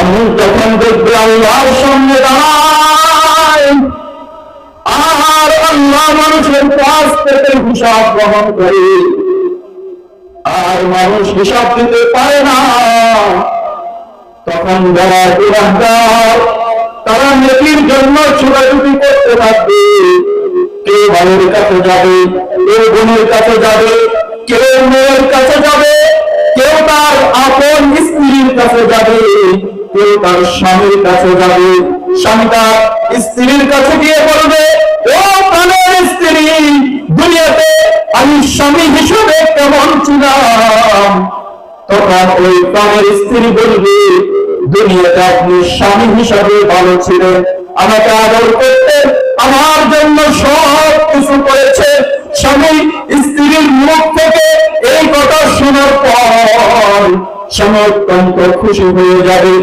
আমি তখন দেখবে আল্লাহর সামনে দাঁড়ায়, আর আল্লাহ মানুষের কাছ থেকে হিসাব গ্রহণ করে, আর মানুষ হিসাব দিতে পারে না। তখন যারা গুনাহগার তারা নেকির জন্য ছোটাছুটি করতে থাকবে। কেউ ভাইয়ের কাছে যাবে, কেউ বোনের কাছে যাবে, কেউ মেয়ের কাছে যাবে, কেউ তার আপন স্ত্রীর কাছে যাবে, কেউ তার স্বামীর কাছে যাবে। স্বামী তার স্ত্রীর কাছে গিয়ে বলবে, ও প্রাণের স্ত্রী, দুনিয়াতে আমি স্বামী হিসেবে কেমন ছিলাম? তখন ওই প্রাণের স্ত্রী বলবে, দুনিয়াতে আপনি স্বামী হিসাবে ভালো ছিলেন, আমাকে আদর করতেন, আমার জন্য সব কিছু করেছে। স্বামী স্ত্রীর মুখ থেকে এই কথা শোনার পর স্বামী অত্যন্ত খুশি হয়ে যাবে।